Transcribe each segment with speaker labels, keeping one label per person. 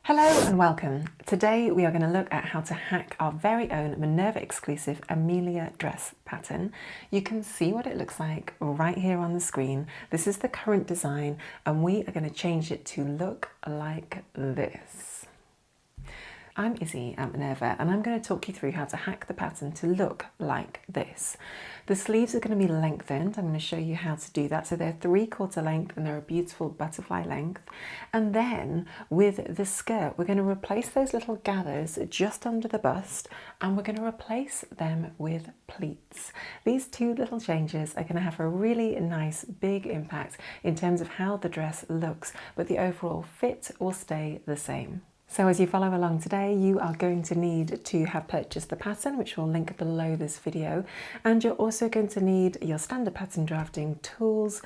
Speaker 1: Hello and welcome. Today we are going to look at how to hack our very own Minerva Exclusive Amelia dress pattern. You can see what it looks like right here on the screen. This is the current design and we are going to change it to look like this. I'm Izzy at Minerva and I'm going to talk you through how to hack the pattern to look like this. The sleeves are going to be lengthened. I'm going to show you how to do that. So they're 3/4 length and they're a beautiful butterfly length. And then with the skirt, we're going to replace those little gathers just under the bust and we're going to replace them with pleats. These two little changes are going to have a really nice big impact in terms of how the dress looks, but the overall fit will stay the same. So as you follow along today, you are going to need to have purchased the pattern, which will link below this video, and you're also going to need your standard pattern drafting tools,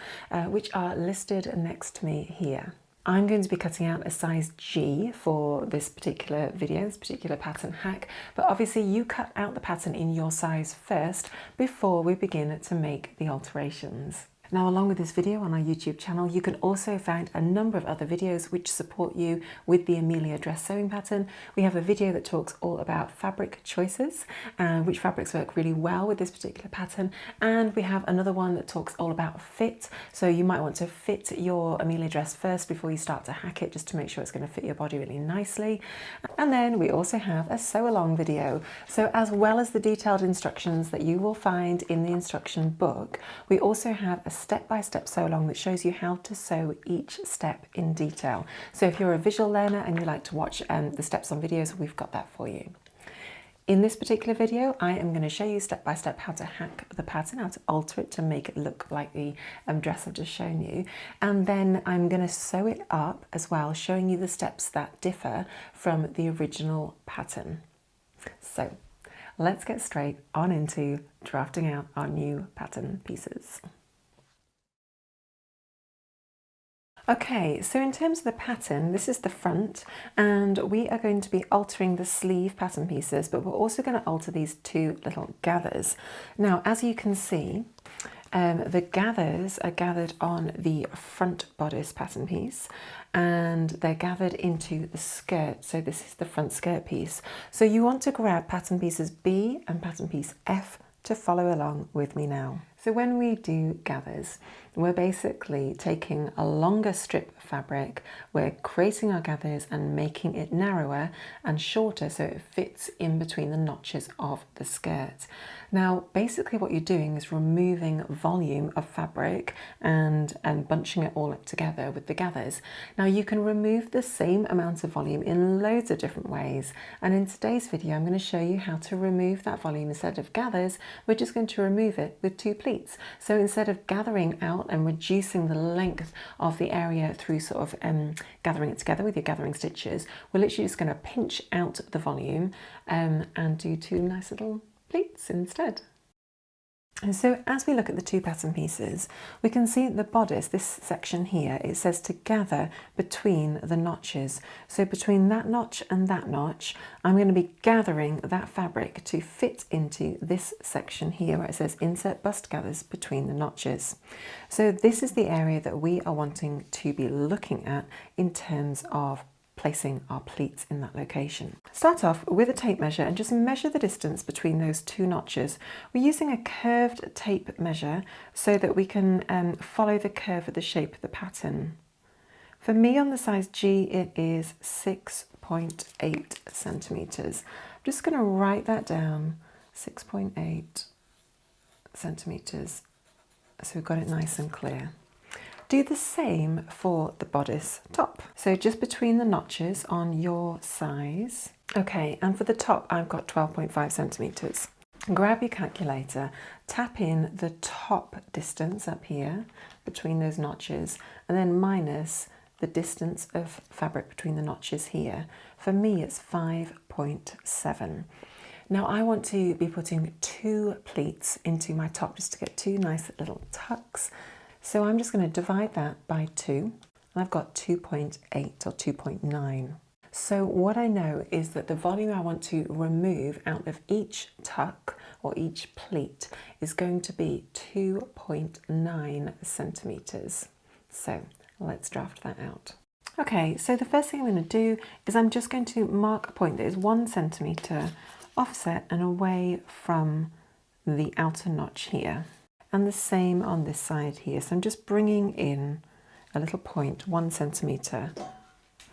Speaker 1: which are listed next to me here. I'm going to be cutting out a size G for this particular video, this particular pattern hack, but obviously you cut out the pattern in your size first before we begin to make the alterations. Now, along with this video on our YouTube channel, you can also find a number of other videos which support you with the Amelia dress sewing pattern. We have a video that talks all about fabric choices and which fabrics work really well with this particular pattern. And we have another one that talks all about fit. So you might want to fit your Amelia dress first before you start to hack it, just to make sure it's going to fit your body really nicely. And then we also have a sew along video. So as well as the detailed instructions that you will find in the instruction book, we also have a step-by-step sew along that shows you how to sew each step in detail. So if you're a visual learner and you like to watch the steps on videos, we've got that for you. In this particular video, I am going to show you step-by-step how to hack the pattern, how to alter it to make it look like the dress I've just shown you. And then I'm going to sew it up as well, showing you the steps that differ from the original pattern. So let's get straight on into drafting out our new pattern pieces. Okay, so in terms of the pattern, this is the front and we are going to be altering the sleeve pattern pieces, but we're also going to alter these two little gathers. Now, as you can see, the gathers are gathered on the front bodice pattern piece and they're gathered into the skirt. So this is the front skirt piece. So you want to grab pattern pieces B and pattern piece F to follow along with me now. So when we do gathers, we're basically taking a longer strip of fabric, we're creating our gathers and making it narrower and shorter so it fits in between the notches of the skirt. Now, basically what you're doing is removing volume of fabric and bunching it all up together with the gathers. Now, you can remove the same amount of volume in loads of different ways. And in today's video, I'm going to show you how to remove that volume. Instead of gathers, we're just going to remove it with two pleats. So instead of gathering out and reducing the length of the area through sort of gathering it together with your gathering stitches, we're literally just going to pinch out the volume and do two nice little pleats instead. And so as we look at the two pattern pieces, we can see at the bodice, this section here, it says to gather between the notches. So between that notch and that notch, I'm going to be gathering that fabric to fit into this section here where it says insert bust gathers between the notches. So this is the area that we are wanting to be looking at in terms of placing our pleats in that location. Start off with a tape measure and just measure the distance between those two notches. We're using a curved tape measure so that we can follow the curve of the shape of the pattern. For me on the size G, it is 6.8 centimeters. I'm just going to write that down, 6.8 centimeters, so we've got it nice and clear. Do the same for the bodice top. So just between the notches on your size. Okay, and for the top, I've got 12.5 centimeters. Grab your calculator, tap in the top distance up here between those notches, and then minus the distance of fabric between the notches here. For me, it's 5.7. Now I want to be putting two pleats into my top just to get two nice little tucks. So I'm just going to divide that by 2, and I've got 2.8 or 2.9. So what I know is that the volume I want to remove out of each tuck or each pleat is going to be 2.9 centimeters. So let's draft that out. Okay, so the first thing I'm going to do is I'm just going to mark a point that is 1 centimetre offset and away from the outer notch here. And the same on this side here. So I'm just bringing in a little point 1 centimetre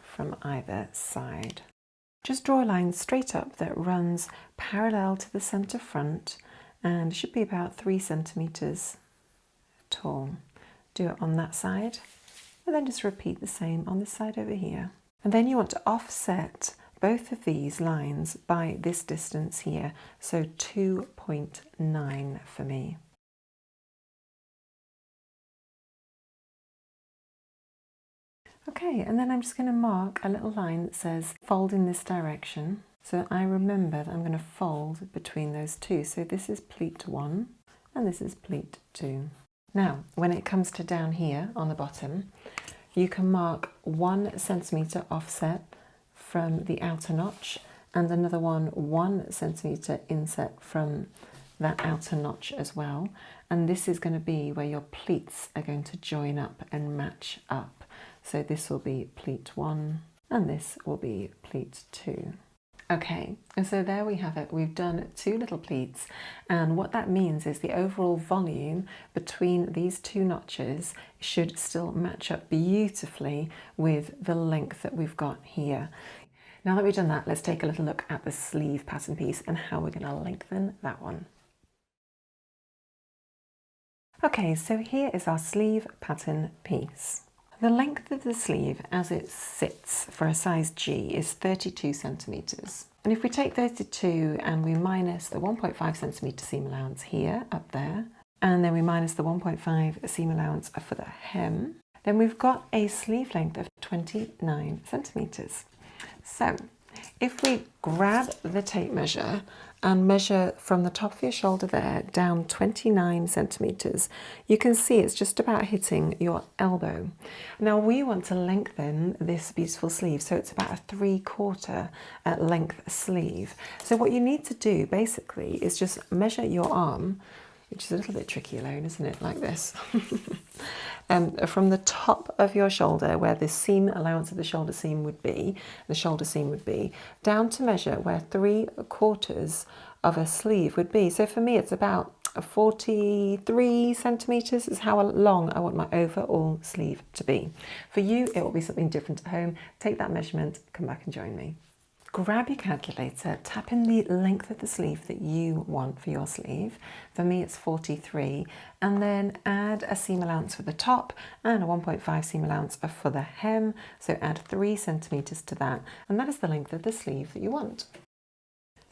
Speaker 1: from either side. Just draw a line straight up that runs parallel to the centre front and should be about 3 centimetres tall. Do it on that side and then just repeat the same on this side over here. And then you want to offset both of these lines by this distance here, so 2.9 for me. Okay, and then I'm just going to mark a little line that says fold in this direction, so that I remember that I'm going to fold between those two. So this is pleat 1 and this is pleat 2. Now, when it comes to down here on the bottom, you can mark 1 centimetre offset from the outer notch and another 1 centimetre inset from that outer notch as well. And this is going to be where your pleats are going to join up and match up. So this will be pleat 1 and this will be pleat 2. Okay, and so there we have it. We've done 2 little pleats, and what that means is the overall volume between these 2 notches should still match up beautifully with the length that we've got here. Now that we've done that, let's take a little look at the sleeve pattern piece and how we're going to lengthen that one. Okay, so here is our sleeve pattern piece. The length of the sleeve as it sits for a size G is 32 centimetres. And if we take 32 and we minus the 1.5 centimetre seam allowance here, up there, and then we minus the 1.5 seam allowance for the hem, then we've got a sleeve length of 29 centimetres. So if we grab the tape measure and measure from the top of your shoulder there down 29 centimetres, you can see it's just about hitting your elbow. Now we want to lengthen this beautiful sleeve, so it's about a 3/4 length sleeve. So what you need to do basically is just measure your arm, which is a little bit tricky alone, isn't it, like this, from the top of your shoulder where the seam allowance of the shoulder seam would be, down to measure where 3/4 of a sleeve would be. So for me it's about 43 centimetres is how long I want my overall sleeve to be. For you it will be something different at home. Take that measurement, come back and join me. Grab your calculator, tap in the length of the sleeve that you want for your sleeve. For me it's 43, and then add a seam allowance for the top and a 1.5 seam allowance for the hem, so add 3 centimetres to that, and that is the length of the sleeve that you want.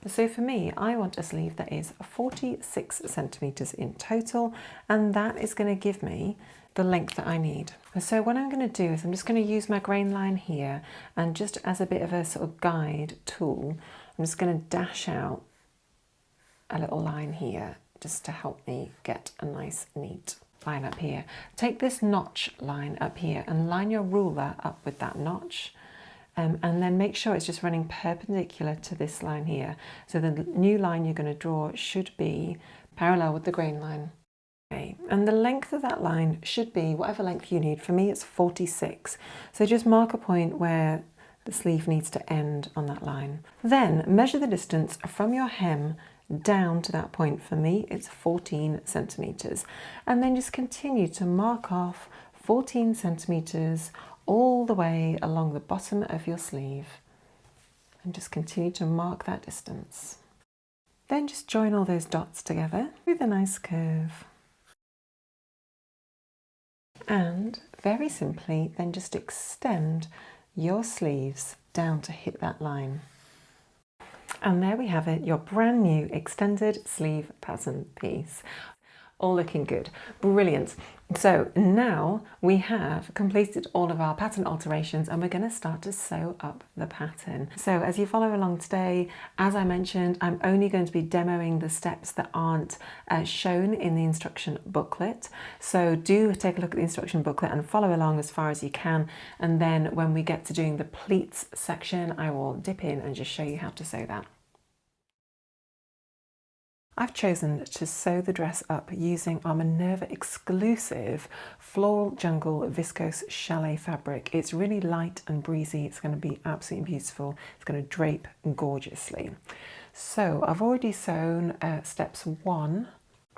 Speaker 1: So for me, I want a sleeve that is 46 centimetres in total, and that is going to give me the length that I need. So what I'm going to do is I'm just going to use my grain line here, and just as a bit of a sort of guide tool, I'm just going to dash out a little line here just to help me get a nice neat line up here. Take this notch line up here and line your ruler up with that notch. And then make sure it's just running perpendicular to this line here. So the new line you're going to draw should be parallel with the grain line. Okay. And the length of that line should be whatever length you need. For me it's 46. So just mark a point where the sleeve needs to end on that line. Then measure the distance from your hem down to that point. For me it's 14 centimetres. And then just continue to mark off 14 centimetres all the way along the bottom of your sleeve, and just continue to mark that distance. Then just join all those dots together with a nice curve. And very simply then just extend your sleeves down to hit that line. And there we have it, your brand new extended sleeve pattern piece. All looking good, brilliant. So now we have completed all of our pattern alterations, and we're going to start to sew up the pattern. So as you follow along today, as I mentioned, I'm only going to be demoing the steps that aren't shown in the instruction booklet. So do take a look at the instruction booklet and follow along as far as you can. And then when we get to doing the pleats section, I will dip in and just show you how to sew that. I've chosen to sew the dress up using our Minerva Exclusive Floral Jungle Viscose Chalet fabric. It's really light and breezy. It's going to be absolutely beautiful. It's going to drape gorgeously. So I've already sewn steps 1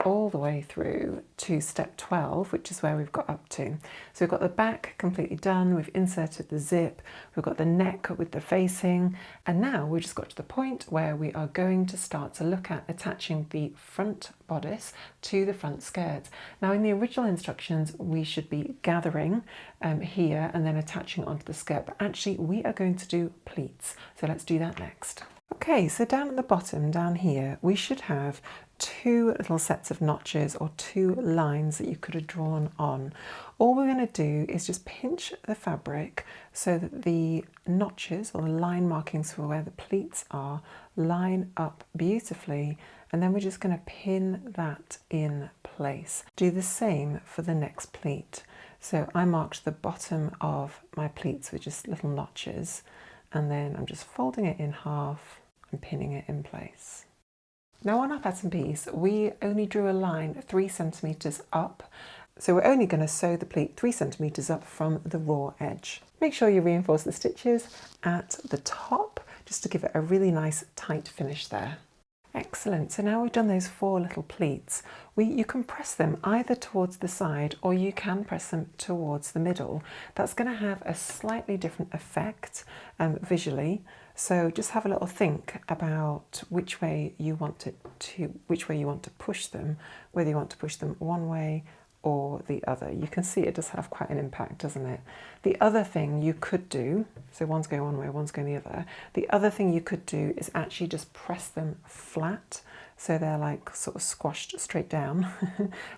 Speaker 1: all the way through to step 12, which is where we've got up to. So we've got the back completely done, we've inserted the zip, we've got the neck with the facing, and now we've just got to the point where we are going to start to look at attaching the front bodice to the front skirt. Now in the original instructions we should be gathering here and then attaching onto the skirt, but actually we are going to do pleats, so let's do that next. Okay, so down at the bottom, down here, we should have 2 little sets of notches or 2 lines that you could have drawn on. All we're going to do is just pinch the fabric so that the notches or the line markings for where the pleats are line up beautifully, and then we're just going to pin that in place. Do the same for the next pleat. So I marked the bottom of my pleats with just little notches, and then I'm just folding it in half and pinning it in place. Now on our pattern piece, we only drew a line 3 centimeters up, so we're only going to sew the pleat 3 centimeters up from the raw edge. Make sure you reinforce the stitches at the top just to give it a really nice tight finish there. Excellent, so now we've done those 4 little pleats. You can press them either towards the side or you can press them towards the middle. That's going to have a slightly different effect visually, so just have a little think about which way you want to push them, whether you want to push them one way or the other. You can see it does have quite an impact, doesn't it? The other thing you could do, so one's going one way, one's going the other. The other thing you could do is actually just press them flat, so they're like sort of squashed straight down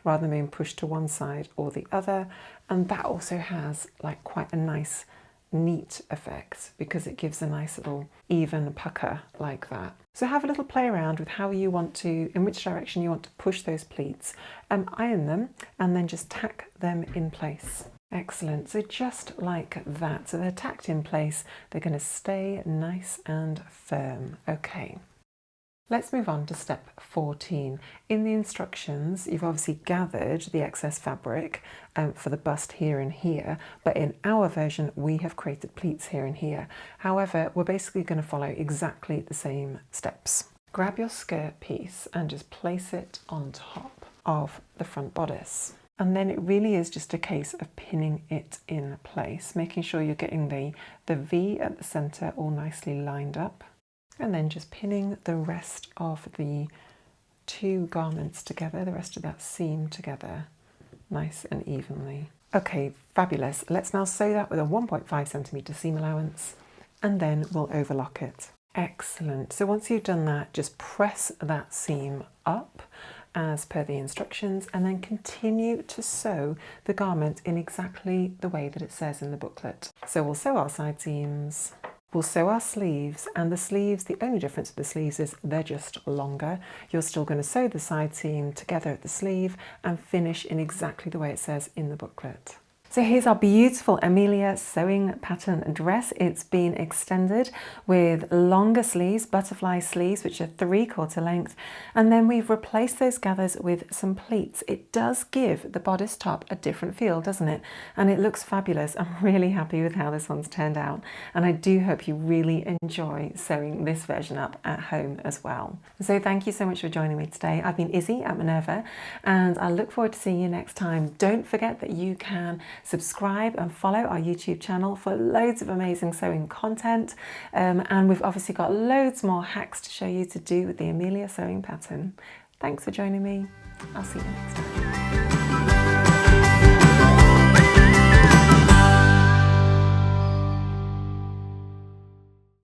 Speaker 1: rather than being pushed to one side or the other. And that also has like quite a nice neat effect because it gives a nice little even pucker like that. So have a little play around with how you want to, in which direction you want to push those pleats, iron them and then just tack them in place. Excellent, so just like that. So they're tacked in place, they're going to stay nice and firm. Okay. Let's move on to step 14. In the instructions, you've obviously gathered the excess fabric for the bust here and here, but in our version, we have created pleats here and here. However, we're basically going to follow exactly the same steps. Grab your skirt piece and just place it on top of the front bodice. And then it really is just a case of pinning it in place, making sure you're getting the V at the center all nicely lined up. And then just pinning the rest of the 2 garments together, the rest of that seam together, nice and evenly. Okay, fabulous. Let's now sew that with a 1.5 centimeter seam allowance, and then we'll overlock it. Excellent. So once you've done that, just press that seam up as per the instructions, and then continue to sew the garment in exactly the way that it says in the booklet. So we'll sew our side seams. We'll sew our sleeves, and the sleeves, the only difference with the sleeves is they're just longer. You're still going to sew the side seam together at the sleeve and finish in exactly the way it says in the booklet. So here's our beautiful Amelia sewing pattern dress. It's been extended with longer sleeves, butterfly sleeves, which are 3/4 length. And then we've replaced those gathers with some pleats. It does give the bodice top a different feel, doesn't it? And it looks fabulous. I'm really happy with how this one's turned out. And I do hope you really enjoy sewing this version up at home as well. So thank you so much for joining me today. I've been Izzy at Minerva, and I look forward to seeing you next time. Don't forget that you can subscribe and follow our YouTube channel for loads of amazing sewing content, and we've obviously got loads more hacks to show you to do with the Amelia sewing pattern. Thanks for joining me. I'll see you next time.